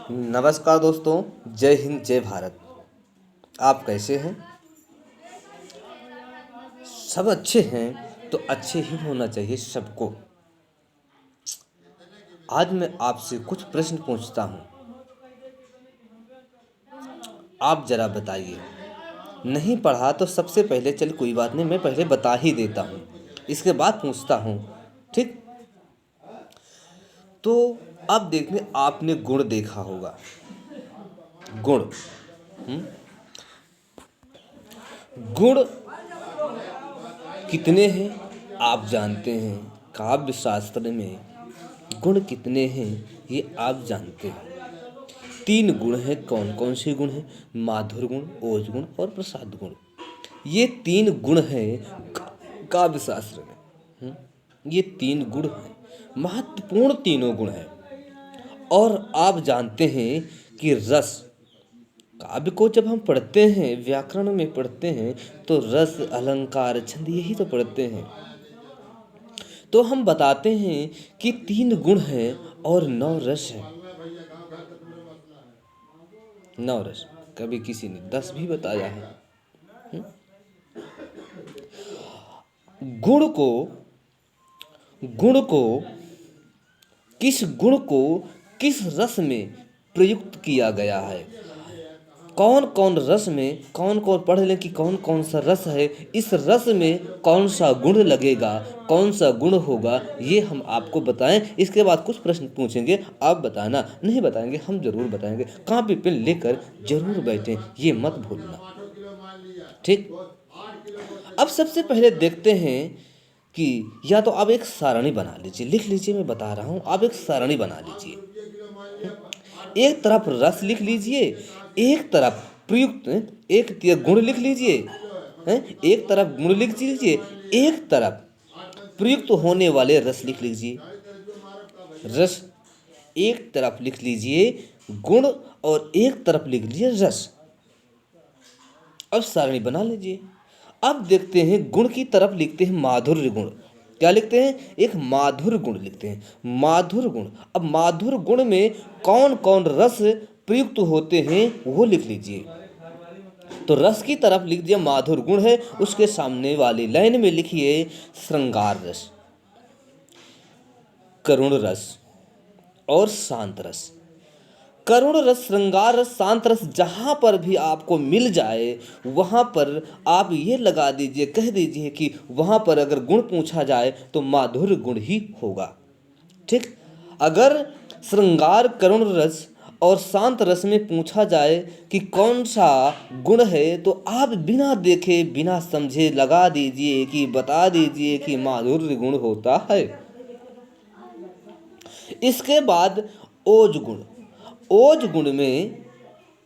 नमस्कार दोस्तों, जय हिंद जय भारत। आप कैसे हैं? सब अच्छे हैं तो अच्छे ही होना चाहिए सबको। आज मैं आपसे कुछ प्रश्न पूछता हूँ, आप जरा बताइए। नहीं पढ़ा तो सबसे पहले चल कोई बात नहीं, मैं पहले बता ही देता हूँ, इसके बाद पूछता हूँ। ठीक, तो अब देखने आपने गुण देखा होगा। गुण गुण कितने हैं आप जानते हैं? काव्य शास्त्र में गुण कितने हैं ये आप जानते हैं। 3 गुण हैं। कौन कौन से गुण हैं? माधुर गुण, ओज गुण और प्रसाद गुण। ये 3 गुण हैं काव्य शास्त्र में। ये 3 गुण हैं, महत्वपूर्ण तीनों गुण हैं। और आप जानते हैं कि रस, काव्य को जब हम पढ़ते हैं, व्याकरण में पढ़ते हैं, तो रस, अलंकार, छंद यही तो पढ़ते हैं। तो हम बताते हैं कि 3 गुण हैं और 9 रस हैं। 9 रस, कभी किसी ने 10 भी बताया है। गुण को गुण को किस गुण को किस रस में प्रयुक्त किया गया है? कौन कौन रस में, कौन कौन पढ़ लें कि कौन कौन सा रस है, इस रस में कौन सा गुण लगेगा, कौन सा गुण होगा, ये हम आपको बताएं। इसके बाद कुछ प्रश्न पूछेंगे, आप बताना। नहीं बताएंगे हम जरूर बताएंगे। कॉपी पेन लेकर जरूर बैठें, ये मत भूलना। ठीक, अब सबसे पहले देखते हैं कि या तो आप एक सारणी बना लीजिए, लिख लीजिए, मैं बता रहा हूं, आप एक सारणी बना लीजिए। एक तरफ रस लिख लीजिए, एक तरफ प्रयुक्त, एक गुण लिख लीजिए, एक तरफ गुण लिख लीजिए, एक तरफ प्रयुक्त होने वाले रस लिख लीजिए। रस एक तरफ लिख लीजिए गुण, और एक तरफ लिख लीजिए रस। अब सारणी बना लीजिए। अब देखते हैं गुण की तरफ लिखते हैं माधुर्य गुण। क्या लिखते हैं? एक माधुर गुण लिखते हैं, माधुर गुण। अब माधुर गुण में कौन कौन रस प्रयुक्त होते हैं वो लिख लीजिए। तो रस की तरफ लिख दिया माधुर गुण है, उसके सामने वाली लाइन में लिखिए श्रृंगार रस, करुण रस और शांत रस। करुण रस, श्रृंगार रस, शांत रस जहाँ पर भी आपको मिल जाए वहाँ पर आप ये लगा दीजिए, कह दीजिए कि वहाँ पर अगर गुण पूछा जाए तो माधुर्य गुण ही होगा। ठीक, अगर श्रृंगार, करुण रस और शांत रस में पूछा जाए कि कौन सा गुण है, तो आप बिना देखे बिना समझे लगा दीजिए कि बता दीजिए कि माधुर्य गुण होता है। इसके बाद ओज गुण। ओज गुण में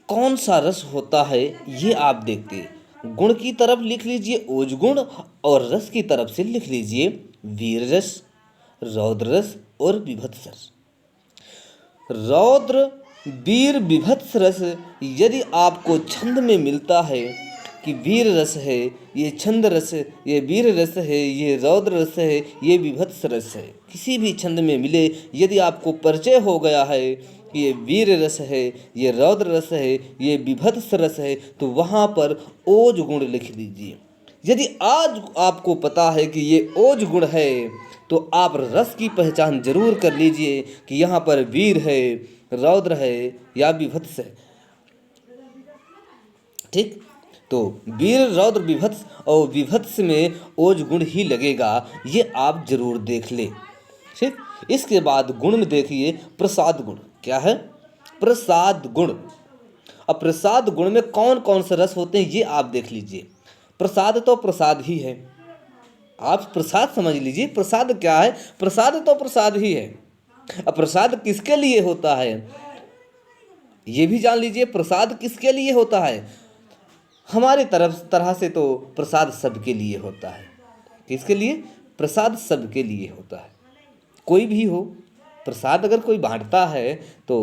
कौन सा रस होता है ये आप देखते। गुण की तरफ लिख लीजिए ओज गुण, और रस की तरफ से लिख लीजिए वीर रस, रौद्र रस और विभत्स रस। रौद्र, वीर, विभत्स रस यदि आपको छंद में मिलता है कि वीर रस है, ये छंद रस, ये वीर रस है, ये रौद्र रस है, ये विभत्स रस है, किसी भी छंद में मिले, यदि आपको परिचय हो गया है कि ये वीर रस है, ये रौद्र रस है, ये विभत्स रस है, तो वहाँ पर ओज गुण लिख लीजिए। यदि आज आपको पता है कि ये ओज गुण है, तो आप रस की पहचान जरूर कर लीजिए कि यहाँ पर वीर है, रौद्र है या विभत्स है। ठीक, तो वीर, रौद्र, विभत्स, और विभत्स में ओज गुण ही लगेगा, ये आप जरूर देख ले। ठीक, इसके बाद गुण में देखिए प्रसाद गुण। क्या है? प्रसाद गुण। अब प्रसाद गुण में कौन कौन से रस होते हैं ये आप देख लीजिए। प्रसाद तो प्रसाद ही है, आप प्रसाद समझ लीजिए। प्रसाद क्या है? प्रसाद तो प्रसाद ही है। अब प्रसाद किसके लिए होता है ये भी जान लीजिए। प्रसाद किसके लिए होता है? हमारे तरह से तो प्रसाद सबके लिए होता है। किसके लिए? प्रसाद सबके लिए होता है। कोई भी हो, प्रसाद अगर कोई बांटता है तो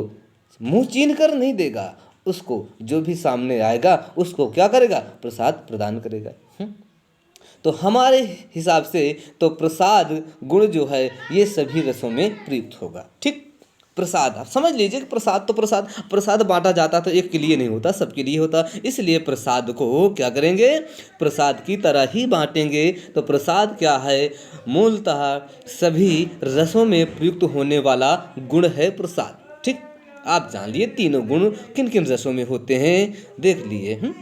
मुंह चीन कर नहीं देगा, उसको जो भी सामने आएगा उसको क्या करेगा? प्रसाद प्रदान करेगा। तो हमारे हिसाब से तो प्रसाद गुण जो है ये सभी रसों में प्रयुक्त होगा। ठीक, प्रसाद, आप समझ लीजिए कि प्रसाद तो प्रसाद, प्रसाद बांटा जाता तो एक के लिए नहीं होता, सबके लिए होता, इसलिए प्रसाद को क्या करेंगे, प्रसाद की तरह ही बांटेंगे। तो प्रसाद क्या है, मूलतः सभी रसों में प्रयुक्त होने वाला गुण है प्रसाद। ठीक, आप जान लिए तीनों गुण किन किन रसों में होते हैं, देख लिए।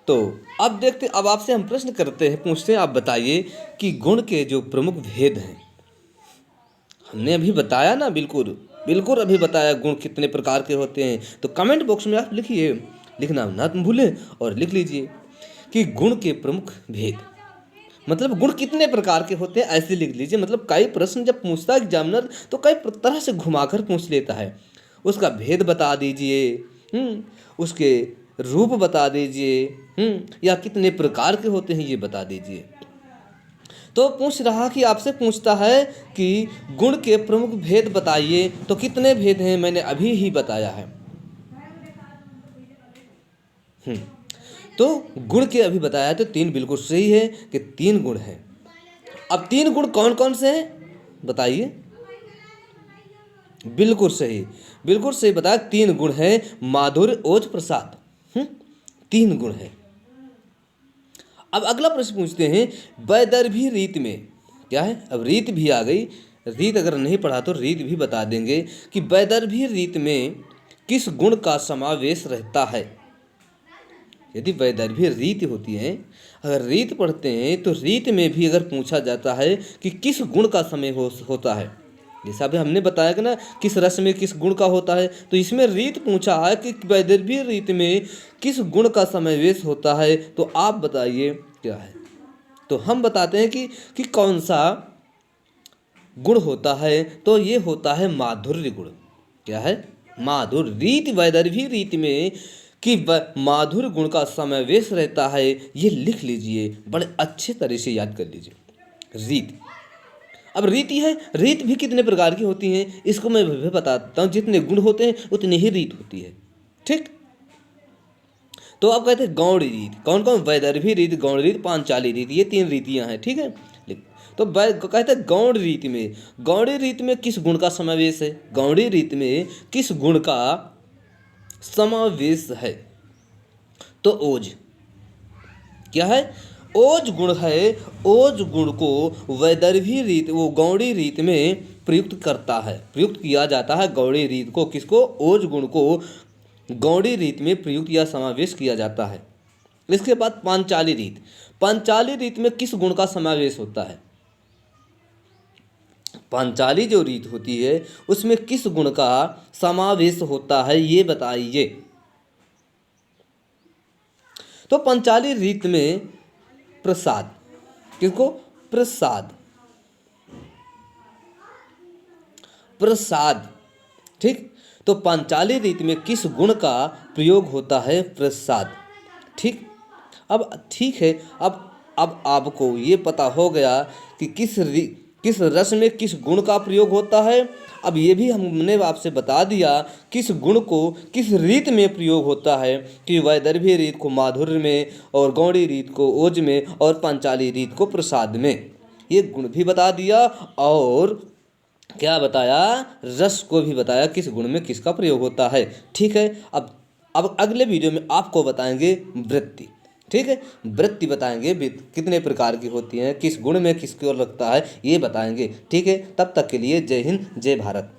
तो अब देखते, अब आपसे हम प्रश्न करते हैं, पूछते हैं, आप बताइए कि गुण के जो प्रमुख भेद हैं, हमने अभी बताया ना, बिल्कुल बिल्कुल अभी बताया गुण कितने प्रकार के होते हैं। तो कमेंट बॉक्स में आप लिखिए, लिखना ना भूलें, और लिख लीजिए कि गुण के प्रमुख भेद, मतलब गुण कितने प्रकार के होते हैं ऐसे लिख लीजिए। मतलब कई प्रश्न जब पूछता है एग्जामिनर तो कई तरह से घुमाकर पूछ लेता है, उसका भेद बता दीजिए, उसके रूप बता दीजिए, या कितने प्रकार के होते हैं ये बता दीजिए। तो पूछ रहा कि आपसे पूछता है कि गुण के प्रमुख भेद बताइए, तो कितने भेद हैं, मैंने अभी ही बताया है। तो गुण के अभी बताया है, तो 3 बिल्कुल सही है कि 3 गुण हैं। अब 3 गुण कौन कौन से हैं बताइए। बिल्कुल सही, बिल्कुल सही बताया, 3 गुण हैं, माधुर्य, ओज, प्रसाद। 3 गुण हैं। अब अगला प्रश्न पूछते हैं, वैदर्भी रीत में क्या है। अब रीत भी आ गई, रीत अगर नहीं पढ़ा तो रीत भी बता देंगे कि वैदर्भी रीत में किस गुण का समावेश रहता है। यदि वैदर्भी रीत होती है, अगर रीत पढ़ते हैं तो रीत में भी अगर पूछा जाता है कि किस गुण का समय होता है, जैसा अभी हमने बताया कि ना किस रस में किस गुण का होता है, तो इसमें रीत पूछा है कि वैदर्भी रीत में किस गुण का समावेश होता है, तो आप बताइए क्या है। तो हम बताते हैं कि कौन सा गुण होता है, तो ये होता है माधुर्य गुण। क्या है, माधुर्य। रीत, वैदर्भी रीत में कि माधुर्य गुण का समावेश रहता है, ये लिख लीजिए, बड़े अच्छे तरह से याद कर लीजिए। रीत, अब रीति है, रीत भी कितने प्रकार की होती हैं इसको मैं भी बताता हूँ। जितने गुण होते हैं उतनी ही रीत होती है। ठीक, तो अब कहते हैं गौड़ रीत, कौन कौन, वैदर्भी रीत, गौड़ रीत, पांचाली रीत, ये 3 रीतियाँ हैं। ठीक है, तो कहते हैं गौड़ रीत में, गौड़ी रीत में किस गुण का समावेश है, गौड़ी रीत में किस गुण का समावेश है, तो ओज। क्या है, ओज गुण है। ओज गुण को वैदर्भी रीत, वो गौड़ी रीत में प्रयुक्त करता है, प्रयुक्त किया जाता है गौड़ी रीत को, किसको, ओज गुण को गौड़ी रीत में प्रयुक्त या समावेश किया जाता है। इसके बाद पांचाली रीत, पांचाली रीत में किस गुण का समावेश होता है, पांचाली जो रीत होती है उसमें किस गुण का समावेश होता है, ये बताइए। तो पंचाली रीत में प्रसाद, किसको, प्रसाद, प्रसाद। ठीक, तो पांचाली रीत में किस गुण का प्रयोग होता है, प्रसाद। ठीक, अब ठीक है, अब आपको ये पता हो गया कि किस रस में किस गुण का प्रयोग होता है। अब ये भी हमने आपसे बता दिया किस गुण को किस रीत में प्रयोग होता है, कि वैदर्भी रीत को माधुर्य में, और गौड़ी रीत को ओज में, और पांचाली रीत को प्रसाद में। ये गुण भी बता दिया, और क्या बताया, रस को भी बताया, किस गुण में किसका प्रयोग होता है। ठीक है, अब अगले वीडियो में आपको बताएंगे वृत्ति। ठीक है, वृत्ति बताएंगे कितने प्रकार की होती हैं, किस गुण में किसको लगता है, ये बताएंगे। ठीक है, तब तक के लिए जय हिंद, जय भारत।